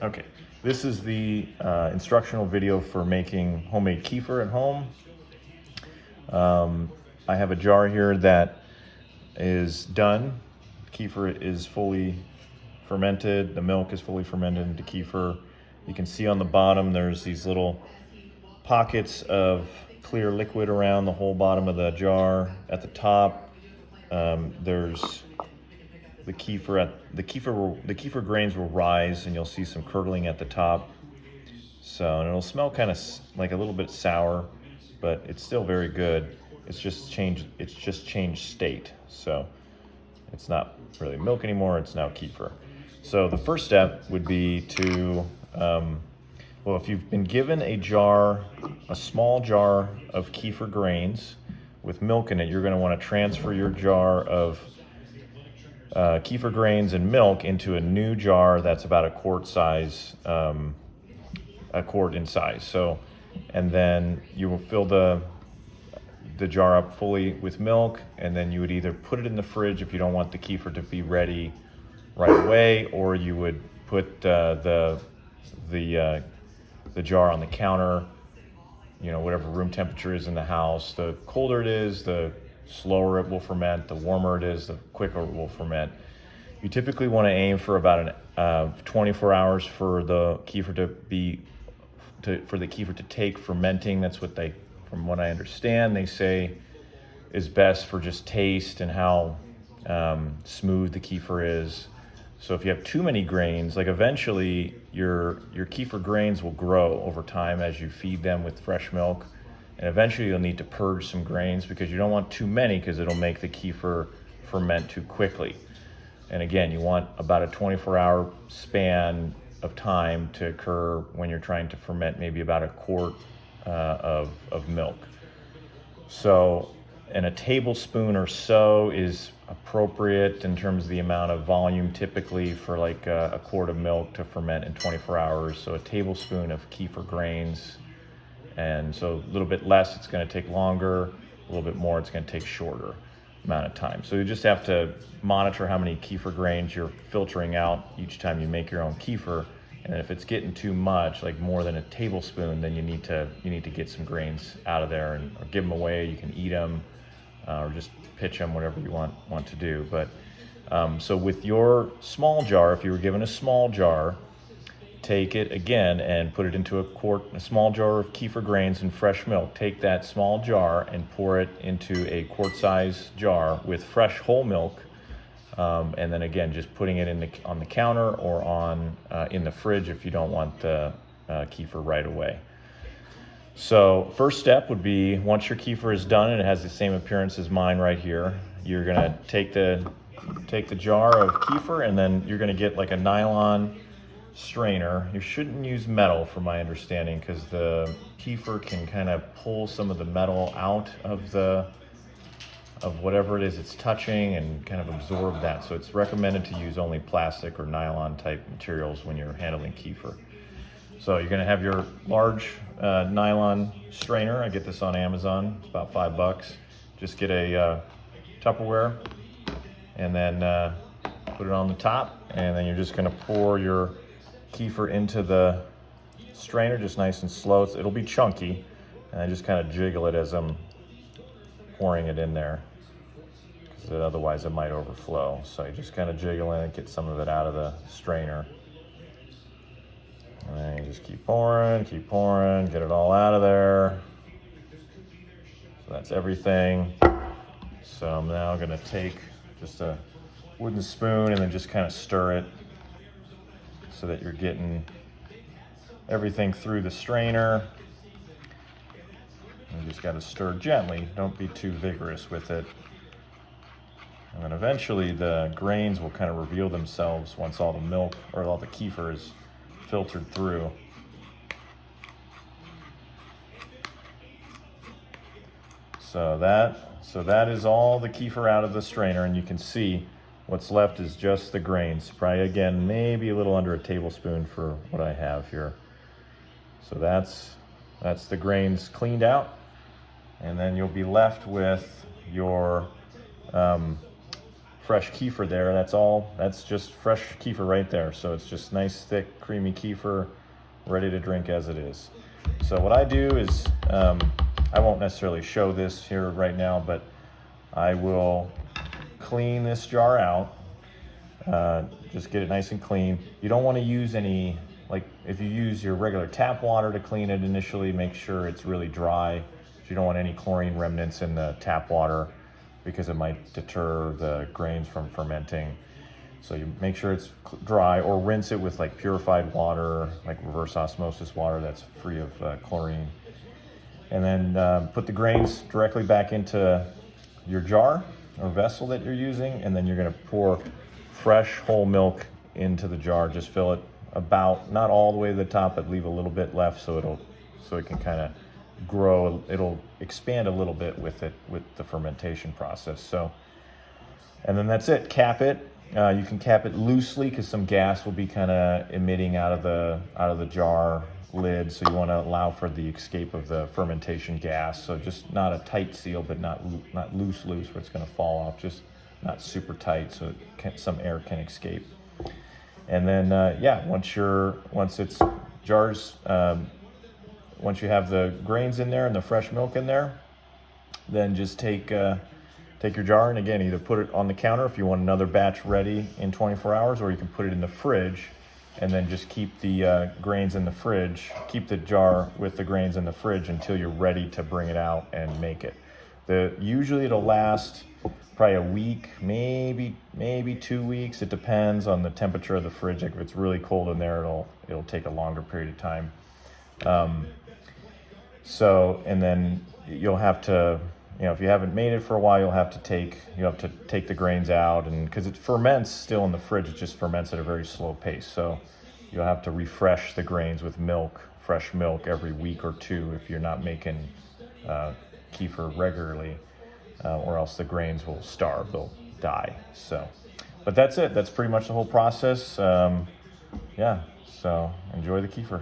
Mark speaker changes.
Speaker 1: Okay, this is the instructional video for making homemade kefir at home. I have a jar here that is done. Kefir is fully fermented. The milk is fully fermented into kefir. You can see on the bottom there's these little pockets of clear liquid around the whole bottom of the jar. At the top, there's the kefir grains will rise, and you'll see some curdling at the top. So, and it'll smell kind of like a little bit sour, but it's still very good. It's just changed state. So it's not really milk anymore. It's now kefir. So the first step would be to, well, if you've been given a small jar of kefir grains with milk in it, you're going to want to transfer your jar of kefir grains and milk into a new jar that's about a quart in size. So, and then you will fill the jar up fully with milk, and then you would either put it in the fridge if you don't want the kefir to be ready right away, or you would put the jar on the counter, whatever room temperature is in the house. The colder it is, the slower it will ferment. The warmer it is, the quicker it will ferment. You typically want to aim for about 24 hours for the kefir to take fermenting. That's what from what I understand, they say is best for just taste and how smooth the kefir is. So if you have too many grains, like eventually your kefir grains will grow over time as you feed them with fresh milk. And eventually you'll need to purge some grains because you don't want too many, because it'll make the kefir ferment too quickly. And again, you want about a 24-hour span of time to occur when you're trying to ferment maybe about a quart of milk. So, and a tablespoon or so is appropriate in terms of the amount of volume typically for like a quart of milk to ferment in 24 hours. So a tablespoon of kefir grains. And so a little bit less, it's going to take longer. A little bit more, it's going to take shorter amount of time. So you just have to monitor how many kefir grains you're filtering out each time you make your own kefir. And if it's getting too much, like more than a tablespoon, then you need to get some grains out of there and or give them away. You can eat them or just pitch them, whatever you want to do. But so with your small jar, if you were given a small jar, take it again and put it into a small jar of kefir grains and fresh milk. Take that small jar and pour it into a quart-size jar with fresh whole milk. And then again, just putting it on the counter or in the fridge if you don't want the kefir right away. So first step would be, once your kefir is done and it has the same appearance as mine right here, you're gonna take the jar of kefir, and then you're gonna get like a nylon strainer. You shouldn't use metal, from my understanding, because the kefir can kind of pull some of the metal out of whatever it is it's touching and kind of absorb that. So it's recommended to use only plastic or nylon type materials when you're handling kefir. So you're going to have your large nylon strainer. I get this on Amazon. It's about $5. Just get a Tupperware and then put it on the top, and then you're just going to pour your kefir into the strainer, just nice and slow. It'll be chunky, and I just kind of jiggle it as I'm pouring it in there, because otherwise it might overflow. So you just kind of jiggle in it, get some of it out of the strainer, and then you just keep pouring, get it all out of there. So that's everything. So I'm now going to take just a wooden spoon and then just kind of stir it so that you're getting everything through the strainer. You just got to stir gently. Don't be too vigorous with it. And then eventually the grains will kind of reveal themselves once all the milk or all the kefir is filtered through. So that is all the kefir out of the strainer, and you can see what's left is just the grains. Probably, again, maybe a little under a tablespoon for what I have here. So that's the grains cleaned out, and then you'll be left with your fresh kefir there. That's just fresh kefir right there. So it's just nice, thick, creamy kefir, ready to drink as it is. So what I do is, I won't necessarily show this here right now, but I will clean this jar out. Just get it nice and clean. You don't want to use any, like if you use your regular tap water to clean it initially, make sure it's really dry. You don't want any chlorine remnants in the tap water because it might deter the grains from fermenting. So you make sure it's dry, or rinse it with like purified water, like reverse osmosis water that's free of chlorine. And then put the grains directly back into your jar or vessel that you're using, and then you're gonna pour fresh whole milk into the jar. Just fill it about, not all the way to the top, but leave a little bit left so it can kind of grow. It'll expand a little bit with the fermentation process. So, and then that's it. Cap it. You can cap it loosely because some gas will be kind of emitting out of the jar lid. So you want to allow for the escape of the fermentation gas. So just not a tight seal, but not loose where it's going to fall off. Just not super tight, so some air can escape. And then once it's jars. Once you have the grains in there and the fresh milk in there, then just take your jar and again, either put it on the counter if you want another batch ready in 24 hours, or you can put it in the fridge and then just keep the grains in the fridge, keep the jar with the grains in the fridge until you're ready to bring it out and make it. Usually it'll last probably a week, maybe 2 weeks. It depends on the temperature of the fridge. Like if it's really cold in there, it'll take a longer period of time. And then you'll have to, if you haven't made it for a while, you'll have to take the grains out, and because it ferments still in the fridge, it just ferments at a very slow pace. So you'll have to refresh the grains with fresh milk every week or two if you're not making kefir regularly, or else the grains will starve, they'll die. So, but that's it. That's pretty much the whole process. So enjoy the kefir.